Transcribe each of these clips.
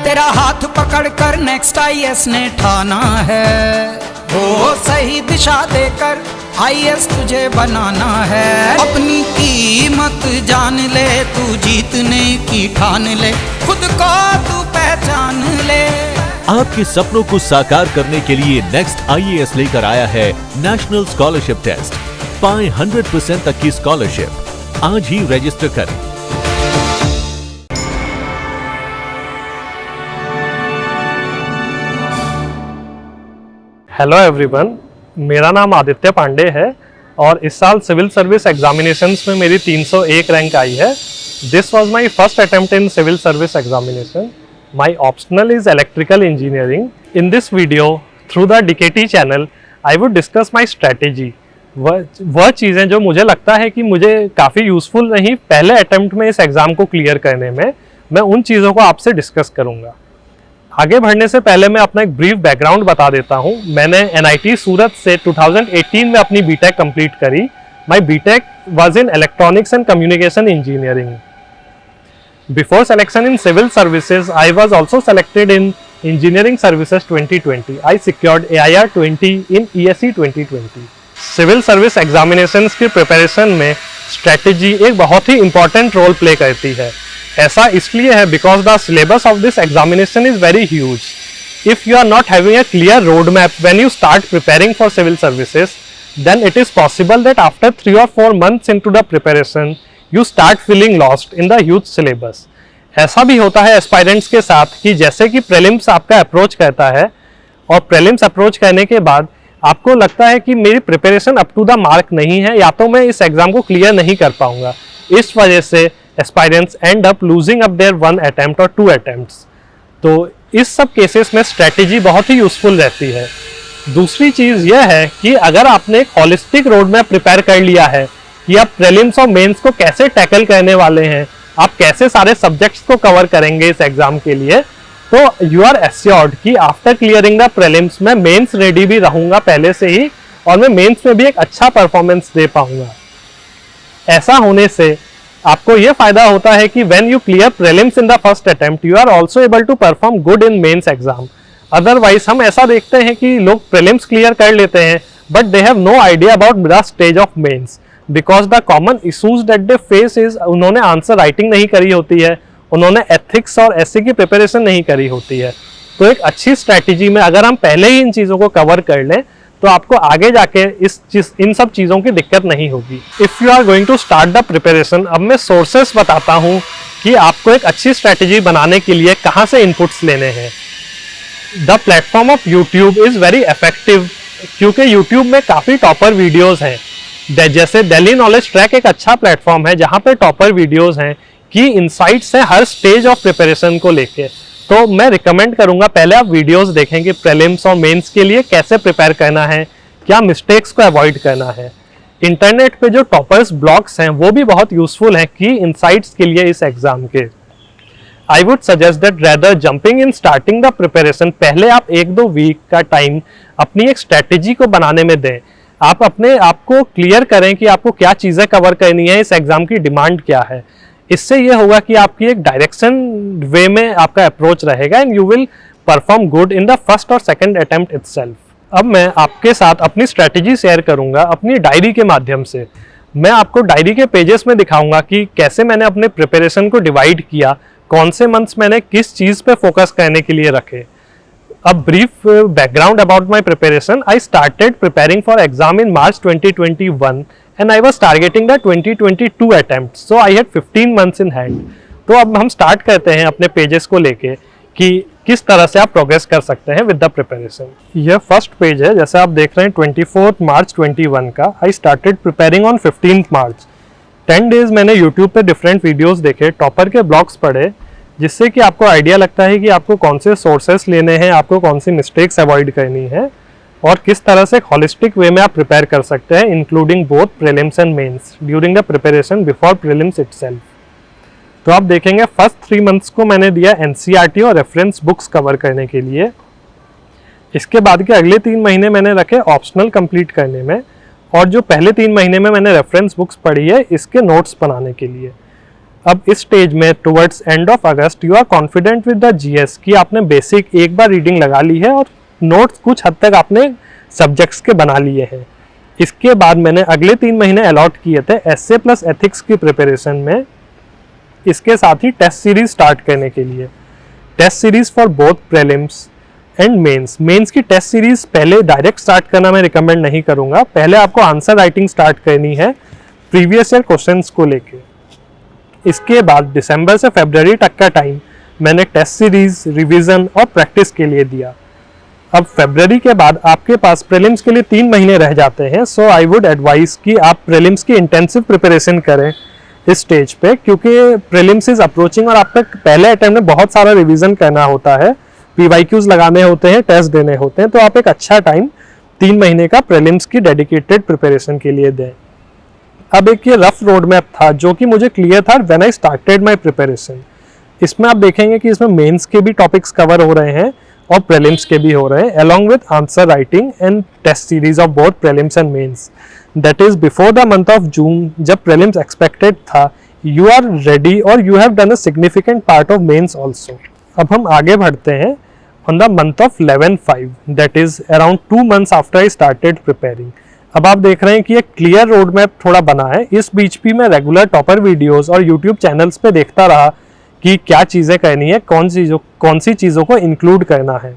तेरा हाथ पकड़कर नेक्स्ट आईएएस ने ठाना है, वो सही दिशा देकर आईएएस तुझे बनाना है। अपनी कीमत जान ले, तू जीतने की ठान ले, खुद को तू पहचान ले। आपके सपनों को साकार करने के लिए नेक्स्ट आईएएस लेकर आया है नेशनल स्कॉलरशिप टेस्ट। पाएं 100% तक की स्कॉलरशिप। आज ही रजिस्टर करें। हेलो एवरीवन, मेरा नाम आदित्य पांडे है और इस साल सिविल सर्विस एग्जामिनेशंस में मेरी 301 रैंक आई है। This was my first attempt in civil service examination. My optional is electrical engineering. In this video through the DKT channel I would discuss my strategy. वह चीज़ें जो मुझे लगता है कि मुझे काफ़ी यूज़फुल रही पहले अटेम्प्ट में इस एग्ज़ाम को क्लियर करने में, मैं उन चीज़ों को आपसे डिस्कस करूँगा। आगे बढ़ने से पहले मैं अपना एक ब्रीफ बैकग्राउंड बता देता हूँ। मैंने एनआईटी सूरत से 2018 में अपनी बीटेक कंप्लीट करी। My BTech was in electronics and communication engineering. Before selection in civil services I was also selected in engineering services 2020। I secured AIR 20 in ESE 2020। Civil service examinations की preparation में strategy एक बहुत ही important role play करती है। ऐसा इसलिए है because the syllabus of this examination is very huge. If you are not having a clear road map when you start preparing for civil services, then it is possible that after 3 or 4 months into the preparation you start feeling lost in the huge syllabus। ऐसा भी होता है aspirants के साथ कि जैसे कि prelims आपका अप्रोच करता है और प्रीलिम्स अप्रोच करने के बाद आपको लगता है कि मेरी preparation up to the mark नहीं है, या तो मैं इस एग्जाम को क्लियर नहीं कर पाऊंगा। इस वजह से aspirants end up losing up their 1 attempt और 2 attempts। तो इस सब केसेस में स्ट्रेटेजी बहुत ही यूजफुल रहती है। दूसरी चीज़ यह है कि अगर आपने एक हॉलिस्टिक रोड मैप प्रिपेयर कर लिया है कि आप प्रीलिम्स और मेंस को कैसे टैकल करने वाले हैं, आप कैसे सारे सब्जेक्ट्स को कवर करेंगे इस एग्जाम के लिए, तो यू आर एश्योर्ड कि आफ्टर क्लियरिंग द प्रीलिम्स मैं मेंस रेडी भी रहूंगा पहले से ही, और मैं मेंस में भी एक अच्छा परफॉर्मेंस दे पाऊंगा। ऐसा होने से आपको यह फायदा होता है कि when you clear prelims in the first attempt you are also able to perform good in mains exam. Otherwise हम ऐसा देखते हैं कि लोग प्रीलिम्स क्लियर कर लेते हैं but they have no idea about the stage of mains, because the common issues that they face is उन्होंने आंसर राइटिंग नहीं करी होती है, उन्होंने एथिक्स और ऐसे की प्रिपरेशन नहीं करी होती है। तो एक अच्छी स्ट्रैटेजी में अगर हम पहले ही इन चीज़ों को कवर कर लें तो आपको आगे जाके इन सब चीज़ों की दिक्कत नहीं होगी। If you are going to start the preparation, अब मैं सोर्सेस बताता हूँ कि आपको एक अच्छी स्ट्रैटेजी बनाने के लिए कहाँ से इनपुट्स लेने हैं। The platform of YouTube is very effective, क्योंकि यूट्यूब में काफ़ी टॉपर वीडियोज़ हैं। जैसे दिल्ली नॉलेज ट्रैक एक अच्छा प्लेटफॉर्म है जहाँ पे टॉपर वीडियोज़ हैं कि इनसाइट्स है हर स्टेज ऑफ प्रिपरेशन को लेके। तो मैं रिकमेंड करूंगा पहले आप वीडियोस देखें कि प्रीलिम्स और मेंस के लिए कैसे प्रिपेयर करना है, क्या मिस्टेक्स को अवॉइड करना है। इंटरनेट पे जो टॉपर्स ब्लॉग्स हैं वो भी बहुत यूजफुल हैं कि इनसाइट्स के लिए इस एग्जाम के। I would suggest that rather jumping in starting the preparation, पहले आप 1-2 वीक का टाइम अपनी एक स्ट्रेटेजी को बनाने में दें। आप अपने आप को क्लियर करें कि आपको क्या चीज़ें कवर करनी है, इस एग्जाम की डिमांड क्या है। इससे ये होगा कि आपकी एक डायरेक्शन वे में आपका अप्रोच रहेगा and you will perform good in the first और सेकंड अटेम्प्ट इटसेल्फ। अब मैं आपके साथ अपनी स्ट्रेटेजी शेयर करूंगा अपनी डायरी के माध्यम से। मैं आपको डायरी के पेजेस में दिखाऊंगा कि कैसे मैंने अपने प्रिपरेशन को डिवाइड किया, कौन से मंथ्स मैंने किस चीज़ पे फोकस करने के लिए रखे। अब brief background about my preparation. I started preparing for exam in March 2021 and I was targeting the 2022 attempt, so I had 15 months in hand। तो अब हम स्टार्ट करते हैं अपने पेजेस को लेके कि किस तरह से आप प्रोग्रेस कर सकते हैं विद द प्रिपरेशन। यह फर्स्ट पेज है, जैसे आप देख रहे हैं 24 March 21 का। आई started preparing on 15 March। 10 days मैंने यूट्यूब पे डिफरेंट वीडियोस देखे, टॉपर के ब्लॉग्स पढ़े, जिससे कि आपको आइडिया लगता है कि आपको कौन से सोर्सेस लेने हैं, आपको कौन सी मिस्टेक्स अवॉइड करनी है और किस तरह से एक हॉलिस्टिक वे में आप प्रिपेयर कर सकते हैं, including both prelims and mains during the preparation before prelims itself. तो आप देखेंगे फर्स्ट 3 मंथ्स को मैंने दिया एनसीईआरटी और रेफरेंस बुक्स कवर करने के लिए। इसके बाद के अगले 3 महीने मैंने रखे ऑप्शनल कंप्लीट करने में, और जो पहले 3 महीने में मैंने रेफरेंस बुक्स पढ़ी है इसके नोट्स बनाने के लिए। अब इस स्टेज में towards end of August you are confident with the GS कि आपने बेसिक एक बार रीडिंग लगा ली है और नोट्स कुछ हद तक आपने सब्जेक्ट्स के बना लिए हैं। इसके बाद मैंने अगले 3 महीने अलॉट किए थे एसए प्लस एथिक्स की प्रिपरेशन में, इसके साथ ही टेस्ट सीरीज स्टार्ट करने के लिए। Test series for both prelims and mains की टेस्ट सीरीज पहले डायरेक्ट स्टार्ट करना मैं रिकमेंड नहीं करूंगा। पहले आपको आंसर राइटिंग स्टार्ट करनी है प्रीवियस ईयर क्वेश्चंस को लेके। इसके बाद दिसंबर से फरवरी तक का टाइम मैंने टेस्ट सीरीज, रिवीजन और प्रैक्टिस के लिए दिया। अब फरवरी के बाद आपके पास प्रीलिम्स के लिए 3 महीने रह जाते हैं। सो आई वुड एडवाइस कि आप प्रीलिम्स की इंटेंसिव प्रिपरेशन करें इस स्टेज पे, क्योंकि प्रीलिम्स इज अप्रोचिंग और आपका पहले अटेम्प्ट में बहुत सारा रिवीजन करना होता है, पीवाईक्यूज लगाने होते हैं, टेस्ट देने होते हैं। तो आप एक अच्छा टाइम 3 महीने का प्रीलिम्स की डेडिकेटेड प्रिपरेशन के लिए दें। अब एक ये रफ रोड मैप था जो कि मुझे क्लियर था when I started my preparation. इसमें आप देखेंगे कि इसमें मेंस के भी टॉपिक्स कवर हो रहे हैं और प्रीलिम्स के भी हो रहे हैं, along with answer writing and test series of both prelims and mains. That is before the month of June, जब प्रीलिम्स एक्सपेक्टेड था, यू आर रेडी और you have done a significant part of mains also. अब हम आगे बढ़ते हैं on the month of 11/5, that is around 2 months after I started preparing. अब आप देख रहे हैं कि एक क्लियर रोड मैप थोड़ा बना है। इस बीच भी मैं रेगुलर टॉपर वीडियोस और यूट्यूब चैनल्स पे देखता रहा कि क्या चीज़ें करनी है, कौन सी चीज़ों को इंक्लूड करना है।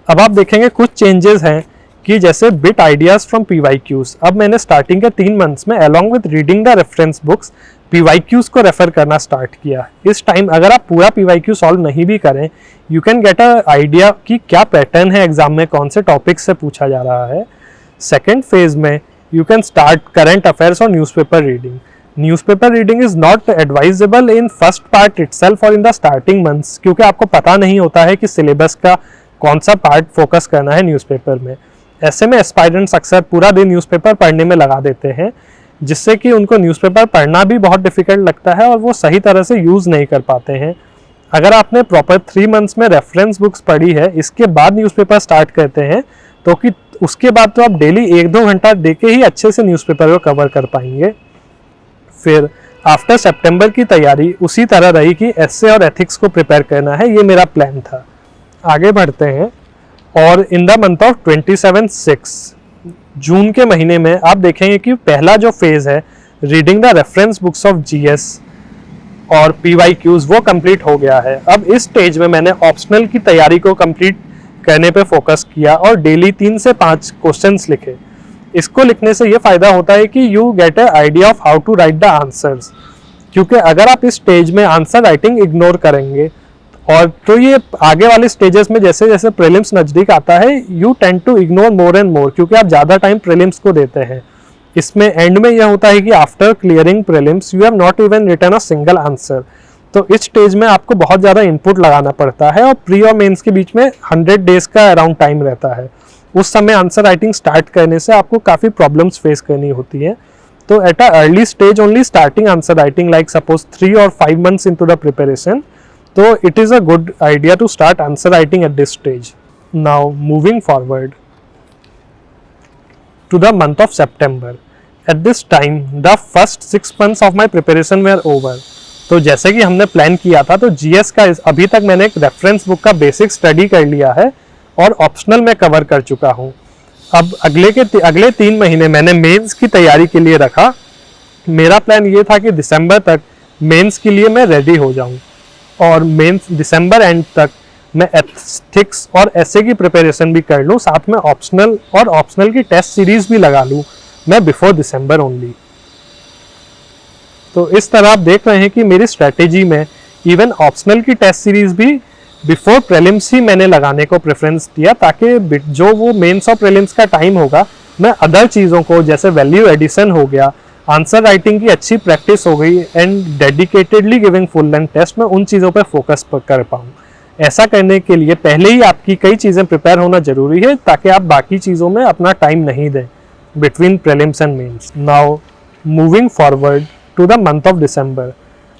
अब आप देखेंगे कुछ चेंजेस हैं कि जैसे बिट आइडियाज फ्रॉम पीवाईक्यूज। अब मैंने स्टार्टिंग के 3 months में along with reading the reference books PYQs को रेफर करना स्टार्ट किया। इस टाइम अगर आप पूरा पीवाईक्यू सॉल्व नहीं भी करें, you can get a idea कि क्या पैटर्न है एग्जाम में, कौन से टॉपिक से पूछा जा रहा है। सेकेंड फेज में you can start current affairs और newspaper reading. Newspaper reading is not advisable in first part itself और इन द स्टार्टिंग मंथ्स, क्योंकि आपको पता नहीं होता है कि सिलेबस का कौन सा पार्ट फोकस करना है न्यूज़पेपर में। ऐसे में एस्पायरेंट्स अक्सर पूरा दिन न्यूज़पेपर पढ़ने में लगा देते हैं, जिससे कि उनको न्यूज़पेपर पढ़ना भी बहुत डिफिकल्ट लगता है और वो सही तरह से यूज़ नहीं कर पाते हैं। अगर आपने प्रॉपर 3 months में रेफरेंस बुक्स पढ़ी है, इसके बाद न्यूज़पेपर स्टार्ट करते हैं, तो कि उसके बाद तो आप डेली 1-2 घंटा दे के ही अच्छे से न्यूज़पेपर को कवर कर पाएंगे। फिर आफ्टर सितंबर की तैयारी उसी तरह रही कि एसए और एथिक्स को प्रिपेयर करना है, ये मेरा प्लान था। आगे बढ़ते हैं और इन द मंथ ऑफ 27/6 जून के महीने में आप देखेंगे कि पहला जो फेज है reading the reference books of GS और पीवाईक्यूज वो कंप्लीट हो गया है। अब इस स्टेज में मैंने ऑप्शनल की तैयारी को कंप्लीट करने पे फोकस किया और डेली 3 से 5 क्वेश्चंस लिखे। इसको लिखने से ये फायदा होता है कि you get a idea of how to write the answers, क्योंकि अगर आप इस स्टेज में आंसर राइटिंग इग्नोर करेंगे और तो ये आगे वाले स्टेजेस में जैसे जैसे प्रीलिम्स नजदीक आता है you tend to ignore more and more, क्योंकि आप ज़्यादा टाइम प्रीलिम्स को देते हैं। इसमें एंड में यह होता है कि after clearing prelims you have not even written a single answer. तो इस स्टेज में आपको बहुत ज़्यादा इनपुट लगाना पड़ता है और प्री और मेंस के बीच में 100 days का अराउंड टाइम रहता है। उस समय आंसर राइटिंग स्टार्ट करने से आपको काफ़ी प्रॉब्लम्स फेस करनी होती है। तो at a early stage only starting answer writing like suppose 3 or 5 months into the preparation, so it is a good idea to start answer writing at this stage. Now moving forward to the month of September. At this time the first 6 months of my preparation were over. तो जैसे कि हमने plan किया था, तो GS का अभी तक मैंने एक रेफरेंस बुक का बेसिक स्टडी कर लिया है और ऑप्शनल में कवर कर चुका हूँ। अब अगले 3 महीने मैंने मेंस की तैयारी के लिए रखा। मेरा प्लान ये था कि दिसंबर तक मेंस के लिए मैं रेडी हो जाऊँ और मेंस दिसंबर एंड तक मैं एथिक्स और एसए की प्रिपरेशन भी कर लूँ, साथ में ऑप्शनल की टेस्ट सीरीज भी लगा लूँ मैं बिफोर दिसंबर ओनली। तो इस तरह आप देख रहे हैं कि मेरी स्ट्रेटेजी में इवन ऑप्शनल की टेस्ट सीरीज भी बिफोर प्रीलिम्स ही मैंने लगाने को प्रेफरेंस दिया, ताकि जो वो मेंस और प्रीलिम्स का टाइम होगा मैं अदर चीज़ों को जैसे वैल्यू एडिशन हो गया, आंसर राइटिंग की अच्छी प्रैक्टिस हो गई and dedicatedly giving full length test में उन चीज़ों पर फोकस कर पाऊँ। ऐसा करने के लिए पहले ही आपकी कई चीज़ें प्रिपेयर होना जरूरी है, ताकि आप बाकी चीज़ों में अपना टाइम नहीं दें between prelims and mains. Now moving forward to the month of December.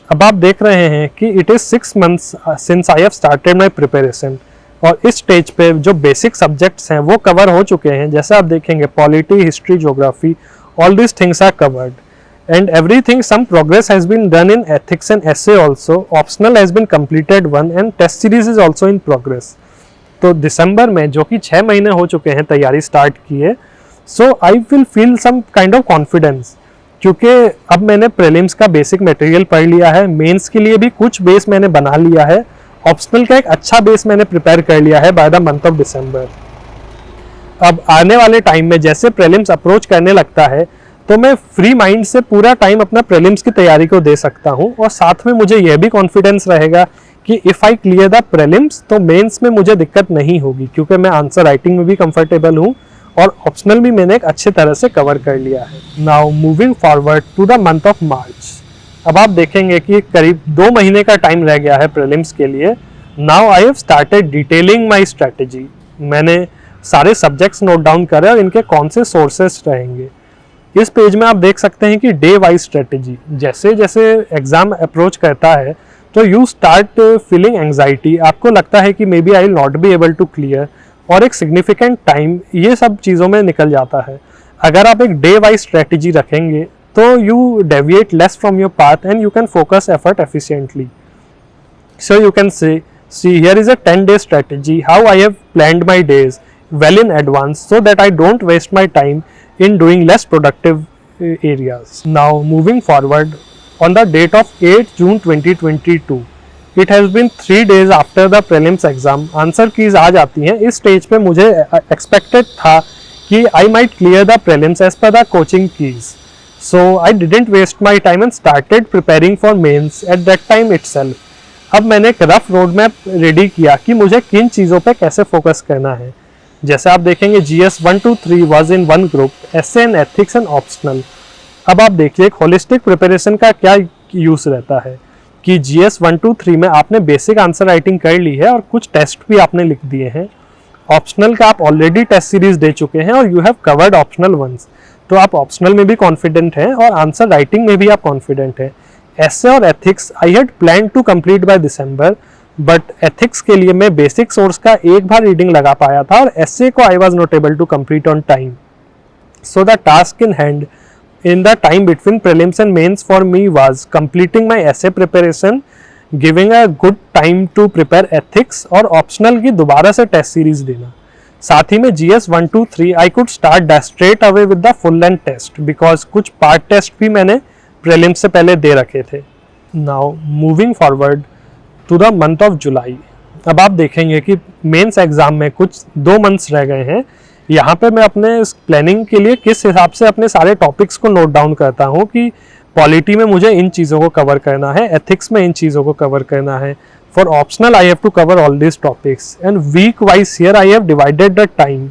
अब आप देख रहे हैं कि it is 6 months since I have started my preparation और इस स्टेज पे जो बेसिक सब्जेक्ट्स हैं वो कवर हो चुके हैं। जैसे आप देखेंगे polity, history, geography, all this things are covered. and everything, some progress has been done in ethics and essay also. Optional has been completed one and test series is also in progress. तो दिसंबर में जो कि 6 महीने हो चुके हैं तैयारी start किए, so I will feel some kind of confidence, क्योंकि अब मैंने प्रीलिम्स का बेसिक मटेरियल पढ़ लिया है, मेंस के लिए भी कुछ बेस मैंने बना लिया है, ऑप्शनल का एक अच्छा बेस मैंने प्रिपेयर कर लिया है by the month of December. अब आने वाले टाइम में जैसे प्रीलिम्स अप्रोच करने लगता है तो मैं फ्री माइंड से पूरा टाइम अपना प्रीलिम्स की तैयारी को दे सकता हूं, और साथ में मुझे यह भी कॉन्फिडेंस रहेगा कि if I clear the prelims तो मेंस में मुझे दिक्कत नहीं होगी, क्योंकि मैं आंसर राइटिंग में भी कंफर्टेबल हूं और ऑप्शनल भी मैंने एक अच्छे तरह से कवर कर लिया है। Now moving forward to the month of March, अब आप देखेंगे कि करीब 2 महीने का टाइम रह गया है प्रीलिम्स के लिए। Now I have started detailing my strategy, मैंने सारे सब्जेक्ट्स नोट डाउन करे और इनके कौन से सोर्सेस रहेंगे। इस पेज में आप देख सकते हैं कि डे वाइज स्ट्रेटेजी, जैसे जैसे एग्जाम अप्रोच करता है तो यू स्टार्ट फीलिंग एंजाइटी, आपको लगता है कि maybe I will not be able to clear, और एक सिग्निफिकेंट टाइम ये सब चीज़ों में निकल जाता है। अगर आप एक डे वाइज स्ट्रेटेजी रखेंगे तो you deviate less from your path and you can focus effort efficiently. So you can see here is a 10-day strategy how I have planned my days well in advance so that I don't waste my time in doing less productive areas. Now moving forward, on the date of 8 June 2022, it has been 3 days after the prelims exam. Answer keys आ जाती हैं। इस stage पे मुझे expected था कि I might clear the prelims as per the coaching keys. So I didn't waste my time and started preparing for mains at that time itself. अब मैंने एक रफ रोड मैप रेडी किया कि मुझे किन चीज़ों पे कैसे फोकस करना है। जैसे आप देखेंगे GS 1 2 3 was in one group, essay and ethics and optional. अब आप देखिए एक होलिस्टिक प्रिपरेशन का क्या यूज़ रहता है कि GS 1 2 3 में आपने बेसिक आंसर राइटिंग कर ली है और कुछ टेस्ट भी आपने लिख दिए हैं। ऑप्शनल का आप ऑलरेडी टेस्ट सीरीज दे चुके हैं और you have covered optional once, तो आप ऑप्शनल में भी कॉन्फिडेंट हैं और आंसर राइटिंग में भी आप कॉन्फिडेंट हैं। एसे और ethics I had plan to complete by December, but ethics के लिए मैं बेसिक सोर्स का एक बार रीडिंग लगा पाया था और एसे को I was not able to complete on time. So the task in hand in the time between prelims and mains for me was completing my essay preparation, giving a good time to prepare ethics और optional की दोबारा से test series देना। साथ ही में GS 1 2 3 I could start straight away with the full length test because कुछ part test भी मैंने prelims से पहले दे रखे थे। Now moving forward to the month of July, अब आप देखेंगे कि मेंस एग्जाम में कुछ 2 मंथ्स रह गए हैं। यहाँ पे मैं अपने प्लानिंग के लिए किस हिसाब से अपने सारे टॉपिक्स को नोट डाउन करता हूँ कि पॉलिटी में मुझे इन चीज़ों को कवर करना है, एथिक्स में इन चीज़ों को कवर करना है, for optional I have to cover all this topics and week wise here I have divided the time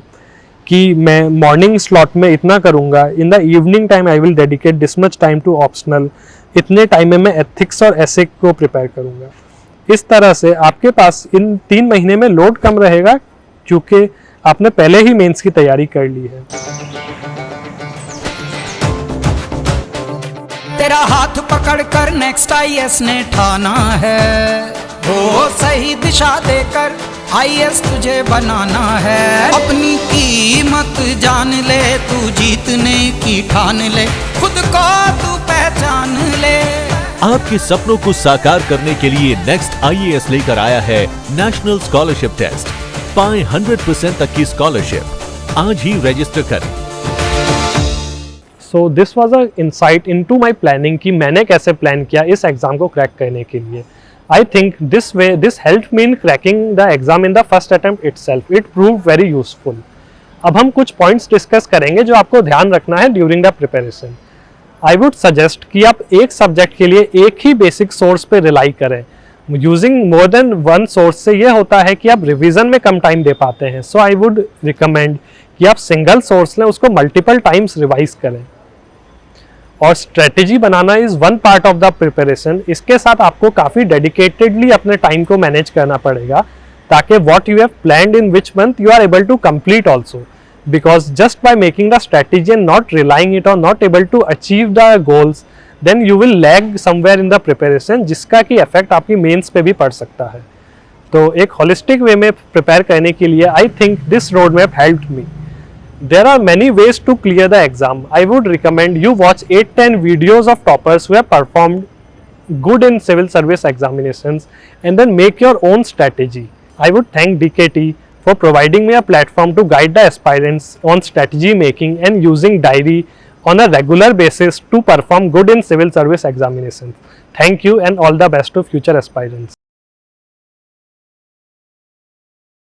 कि मैं मॉर्निंग स्लॉट में इतना करूँगा, in the evening time I will dedicate this much time to optional, इतने time में मैं ethics और essay को प्रिपेयर करूँगा। इस तरह से आपके पास इन 3 महीने में लोड कम रहेगा क्योंकि आपने पहले ही मेंस की तैयारी कर ली है। तेरा हाथ पकड़कर नेक्स्ट आईएएस ने ठाना है, वो सही दिशा देकर आईएएस तुझे बनाना है। अपनी कीमत जान ले, तू जीतने की ठान ले, खुद को तू पहचान ले। आपके सपनों को साकार करने के लिए नेक्स्ट आईएएस लेकर आया है नेशनल स्कॉलरशिप टेस्ट। पाएं 100% तक की स्कॉलरशिप, आज ही रजिस्टर करें। So this was a insight into my planning कि मैंने कैसे प्लान किया इस एग्जाम को क्रैक करने के लिए। I think this helped me in cracking the exam in the first attempt itself. It prove very useful. अब हम कुछ पॉइंट्स डिस्कस करेंगे जो आपको ध्यान रखना है during the preparation. I would suggest कि आप एक सब्जेक्ट के लिए एक ही बेसिक सोर्स पे रिलाई करें। Using more than one source से ये होता है कि आप रिवीजन में कम टाइम दे पाते हैं। सो आई वुड रिकमेंड कि आप सिंगल सोर्स लें, उसको मल्टीपल टाइम्स रिवाइज करें। और strategy banana is one part of the preparation. इसके साथ आपको काफ़ी डेडिकेटेडली अपने टाइम को मैनेज करना पड़ेगा ताकि what you have planned in which month you are able to complete also, because just by making the strategy and not relying it or not able to achieve the goals, then you will lag somewhere in the preparation, जिसका की effect आपकी mains पे भी पड़ सकता है। तो एक holistic way में prepare करने के लिए I think this road map helped me। There are many ways to clear the exam. I would recommend you watch 8-10 videos of toppers who have performed good in civil service examinations and then make your own strategy. I would thank DKT for providing me a platform to guide the aspirants on strategy making and using diary on a regular basis to perform good in civil service examinations. Thank you and all the best to future aspirants.